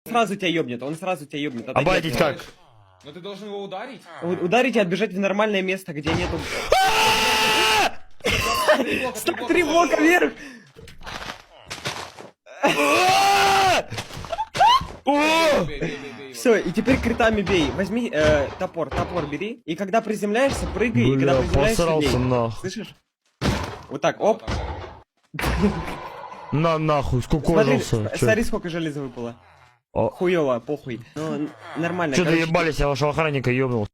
Сразу тебя ёбнет, он сразу тебя ёбнет. Отойди от Обойдить него. как? Но ты должен его ударить. Ударить и отбежать в нормальное место, где нету... Ставь 3 блока вверх! Все, и теперь критами бей. Возьми топор бери. И когда приземляешься, прыгай. И когда Бля, приземляешься, посрался бей. нахуй. Слышишь? Вот так, оп. На нахуй, Смотри, скукожился. смотри, сколько железа выпало. О. Хуёво, похуй. Ну, нормально. Чё короче, доебались, я вашего охранника ёбнул.